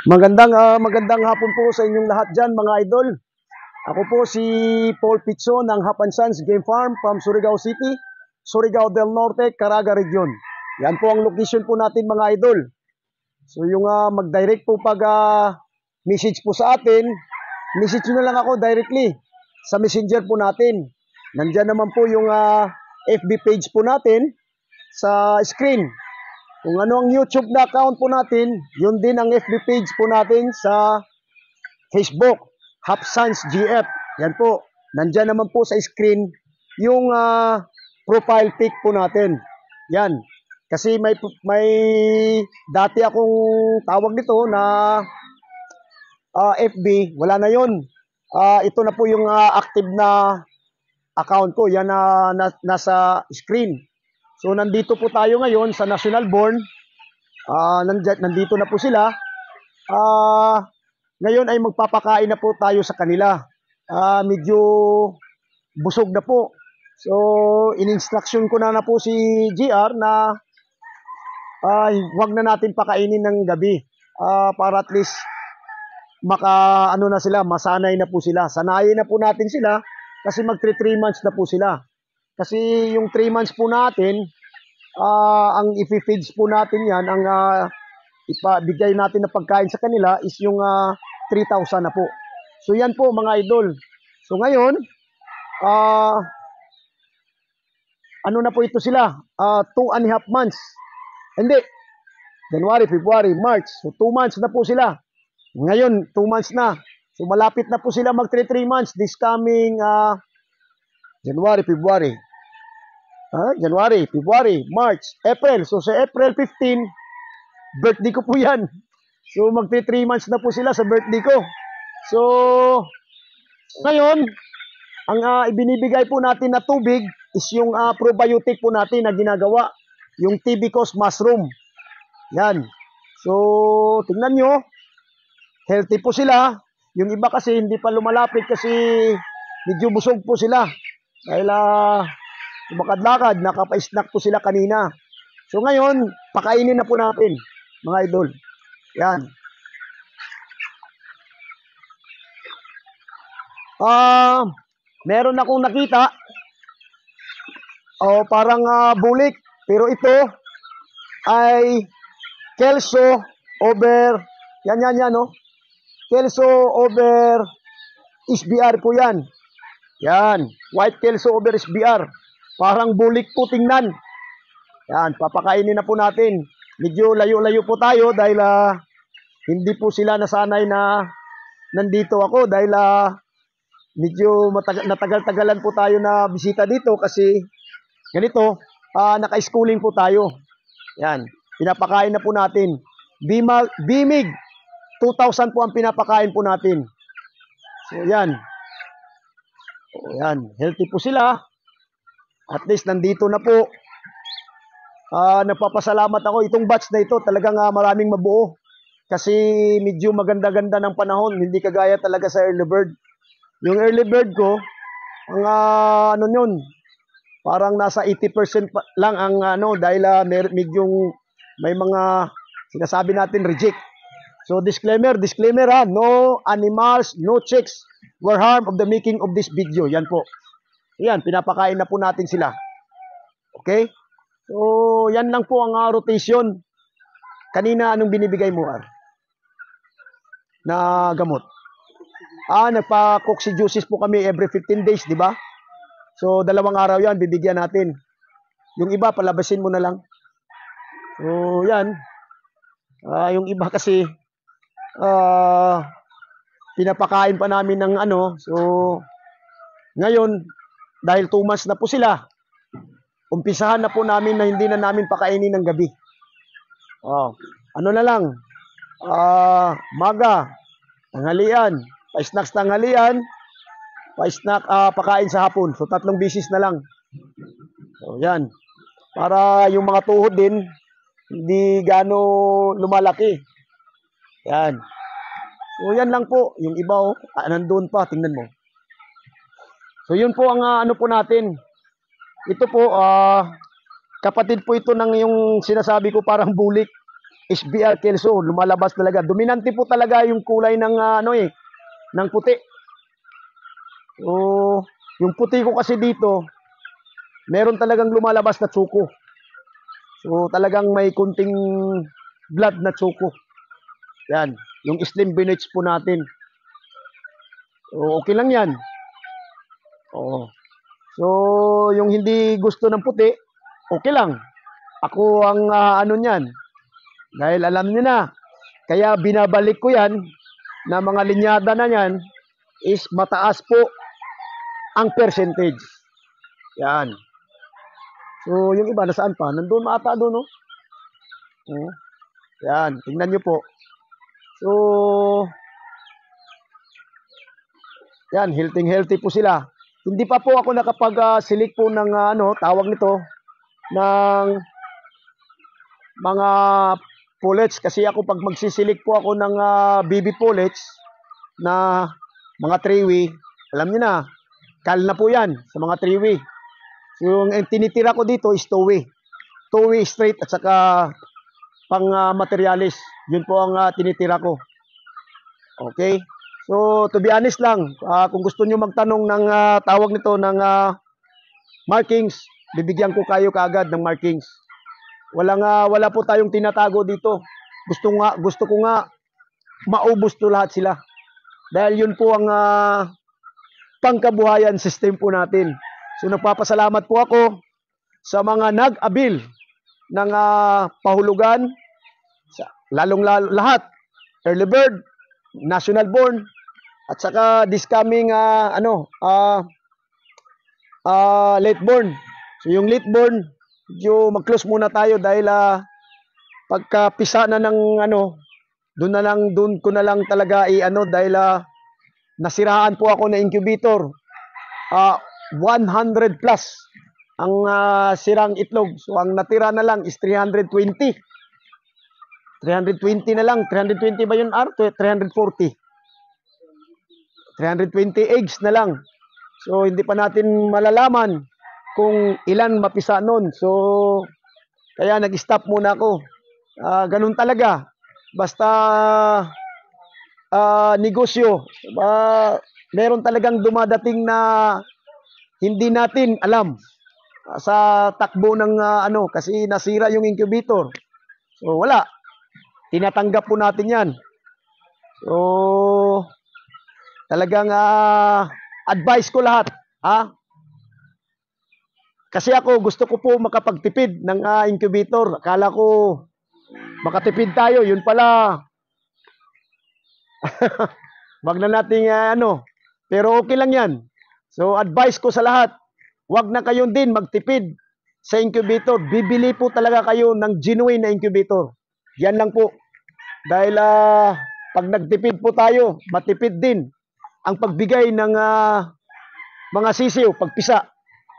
Magandang hapon po sa inyong lahat dyan mga idol. Ako po si Paul Pitso ng Hapan Sons Game Farm from Surigao City, Surigao del Norte, Caraga Region. Yan po ang location po natin mga idol. So yung mag-direct po pag message po sa atin, message nyo na lang ako directly sa messenger po natin. Nandyan naman po yung FB page po natin sa screen. Kung ano ang YouTube na account po natin, yun din ang FB page po natin sa Facebook, Hapan Sons GF. Yan po, nandyan naman po sa screen yung profile pic po natin. Yan, kasi may dati akong tawag nito na FB, wala na yun. Ito na po yung active na account ko, yan nasa screen. So nandito po tayo ngayon sa National Born. Nandito na po sila. Ngayon ay magpapakain na po tayo sa kanila. Medyo busog na po. So in-instruction ko na po si GR na wag na natin pakainin ng gabi. Para at least na sila, masanay na po sila. Sanayin na po natin sila kasi mag-3 months na po sila. Kasi yung 3 months po natin, ang i-feeds po natin yan, ang ipabigay natin na pagkain sa kanila is yung 3,000 na po. So yan po mga idol. So ngayon, ano na po ito sila? 2.5 months. Hindi. January, February, March. So 2 months na po sila. Ngayon, 2 months na. So malapit na po sila mag-3 months this coming January, February. January, February, March, April. So sa April 15, birthday ko po yan. So mag-3 months na po sila sa birthday ko. So ngayon, ang ibinibigay po natin na tubig is yung probiotic po natin na ginagawa. Yung TB-Cos mushroom. Yan. So tingnan nyo, healthy po sila. Yung iba kasi hindi pa lumalapit kasi medyo busog po sila. Dahil lumakad-lakad, nakapa-snack po sila kanina. So ngayon, pakainin na po natin, mga idol. Yan. Meron akong nakita. Parang bulik. Pero ito ay Kelso over, yan, no? Kelso over SBR po yan. Yan, white Kelso over SBR. Parang bulik po tingnan. Yan, papakainin na po natin. Medyo layo-layo po tayo dahil hindi po sila nasanay na nandito ako dahil medyo natagal-tagalan po tayo na bisita dito kasi ganito, naka-schooling po tayo. Yan, pinapakain na po natin. Bimig, 2,000 po ang pinapakain po natin. So yan. Yan, healthy po sila. At least nandito na po. Nagpapasalamat ako. Itong batch na ito talagang maraming mabuo. Kasi medyo maganda-ganda ng panahon. Hindi kagaya talaga sa early bird. Yung early bird ko, ang ano yun, parang nasa 80% lang ang dahil medyo may mga sinasabi natin reject. So disclaimer no animals, no chicks were harmed of the making of this video. Yan po. Yan, pinapakain na po natin sila. Okay? So, yan lang po ang rotation. Kanina, anong binibigay mo, na gamot? Nagpa-coccidiosis po kami every 15 days, di ba? So, 2 araw yan, bibigyan natin. Yung iba, palabasin mo na lang. So, yan. Yung iba kasi, pinapakain pa namin ng so, ngayon, dahil 2 months na po sila, umpisahan na po namin na hindi na namin pakainin ng gabi. Ano na lang, maga, tanghalian, pa-snacks tanghalian, pa-snack, pakain sa hapon. So 3 bisis na lang. So yan, para yung mga tuhod din, hindi gaano lumalaki. Yan. So yan lang po, yung iba nandun pa, tingnan mo. So yun po ang ano po natin. Ito po kapatid po ito ng yung sinasabi ko parang bulik. SBR Kelso, lumalabas talaga. Dominante po talaga yung kulay ng ng puti. So, yung puti ko kasi dito, meron talagang lumalabas na tsuko. So, talagang may kunting blood na tsuko. Yan, yung slim binage po natin. So, okay lang yan. Oo. So, yung hindi gusto ng puti, okay lang. Ako ang ano niyan. Dahil alam niyo na, kaya binabalik ko yan na mga linyada na yan is mataas po ang percentage. Yan. So, yung iba nasaan pa? Nandun ata doon, no? Yan, tingnan nyo po. So, yan, healthy po sila. Hindi pa po ako nakapag-select po ng tawag nito, ng mga pullets. Kasi ako pag magsisilik po ako ng baby pullets na mga 3-way, alam niyo na, kal na po yan sa mga 3-way. So, yung tinitira ko dito is 2-way. 2-way straight at saka pang materialis. Yun po ang tinitira ko. Okay? So, to be honest lang, kung gusto nyo magtanong ng tawag nito ng markings, bibigyan ko kayo kaagad ng markings. Wala po tayong tinatago dito. Gusto ko nga maubos to lahat sila. Dahil yun po ang pangkabuhayan system po natin. So, nagpapasalamat po ako sa mga nag-abil ng pahulugan, lalong lahat, early bird, national born, at saka this coming late born. So yung late born, mag-close muna tayo dahil pagka pisa na ng doon ko na lang talaga dahil nasiraan po ako na incubator. 100 plus ang sirang itlog. So ang natira na lang is 320. 320 na lang. 320 ba yun, 340. 320 eggs na lang. So, hindi pa natin malalaman kung ilan mapisa nun. So, kaya nag-stop muna ako. Ganun talaga. Basta negosyo. Meron talagang dumadating na hindi natin alam sa takbo ng kasi nasira yung incubator. So, wala. Tinatanggap po natin yan. So, talagang advice ko lahat. Kasi ako, gusto ko po makapagtipid ng incubator. Akala ko, makatipid tayo. Yun pala. Wag na nating Pero okay lang yan. So, advice ko sa lahat. Wag na kayo din magtipid sa incubator. Bibili po talaga kayo ng genuine na incubator. Yan lang po. Dahil pag nagtipid po tayo, matipid din ang pagbigay ng mga sisiw, pagpisa.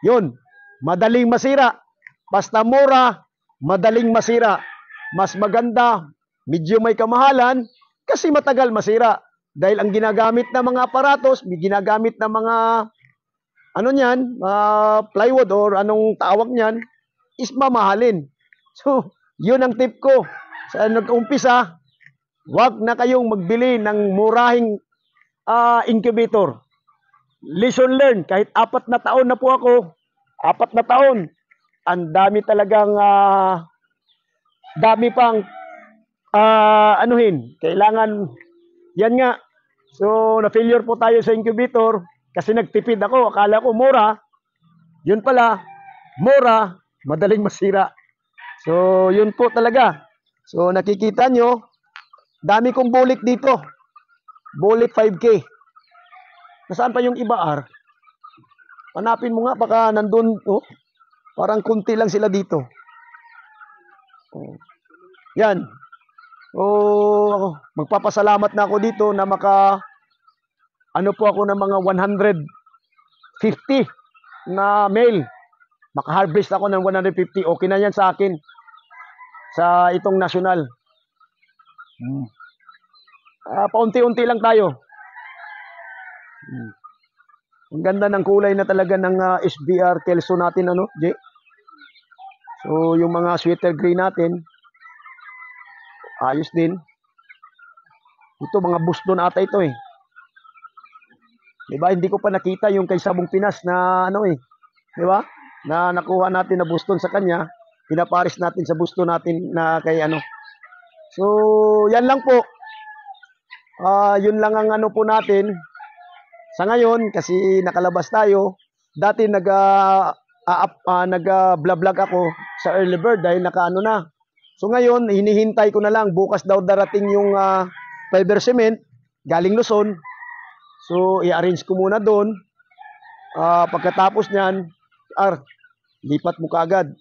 Yun, madaling masira. Basta mura, madaling masira. Mas maganda, medyo may kamahalan, kasi matagal masira. Dahil ang ginagamit na mga aparatos, ginagamit na mga plywood or anong tawag niyan, is mamahalin. So, yun ang tip ko. Sa nag-umpisa, wag na kayong magbili ng murahing incubator. Lesson learned. Kahit 4 na taon na po ako, 4 na taon, ang dami talagang dami pang kailangan yan nga. So, na-failure po tayo sa incubator kasi nagtipid ako. Akala ko mura. Yun pala, mura, madaling masira. So, yun po talaga. So, nakikita nyo, dami kong bulik dito. Bulik 5K. Nasaan pa yung iba, R? Hanapin mo nga, baka nandun, parang kunti lang sila dito. Yan. Magpapasalamat na ako dito na po ako ng mga 150 na male. Maka-harvest ako ng 150. Okay na yan sa akin. Sa itong national. Paunti-unti lang tayo. Ang ganda ng kulay na talaga ng SBR Kelso natin, Jay? So, yung mga sweater gray natin, Ayos din. Ito, mga Boston ata ito eh. Diba? Hindi ko pa nakita yung kay Sabong Pinas na ano eh. Diba? Na nakuha natin na Boston sa kanya. Pinaparis natin sa Boston natin na kay ano. So, yan lang po. Yun lang ang ano po natin. Sa ngayon, kasi nakalabas tayo. Dati nag-vlog ako sa early bird dahil nakaano na. So ngayon, hinihintay ko na lang. Bukas daw darating yung fiber cement galing Luzon. So, i-arrange ko muna doon. Pagkatapos niyan, lipat mo kaagad.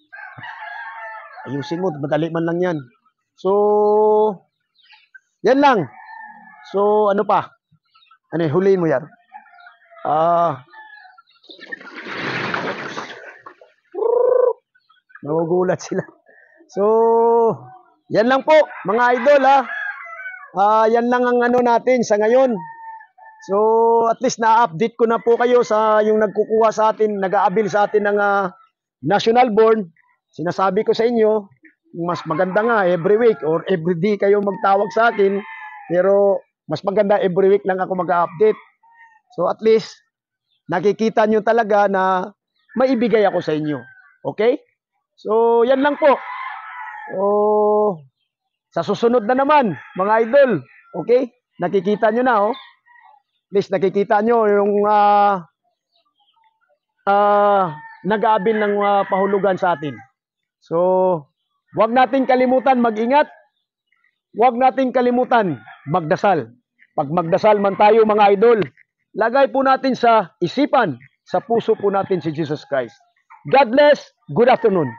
Ayusin mo, madali man lang yan. So, yan lang. So, ano pa? Ano, huliin mo yan. Nagugulat sila. So, yan lang po, mga idol ha. Yan lang ang ano natin sa ngayon. So, at least na-update ko na po kayo sa yung nagkukuha sa atin, nag-aabil sa atin ng national board. Sinasabi ko sa inyo, mas maganda nga every week or every day kayo magtawag sa akin. Pero, mas maganda every week lang ako mag-update. So, at least, nakikita nyo talaga na maibigay ako sa inyo. Okay? So, yan lang po. Sa susunod na naman, mga idol. Okay? Nakikita nyo na, oh. At least nakikita nyo yung nag-aabil ng pahulugan sa atin. So, huwag nating kalimutan mag-ingat. Huwag nating kalimutan magdasal. Pag magdasal man tayo, mga idol, lagay po natin sa isipan, sa puso po natin si Jesus Christ. God bless. Good afternoon.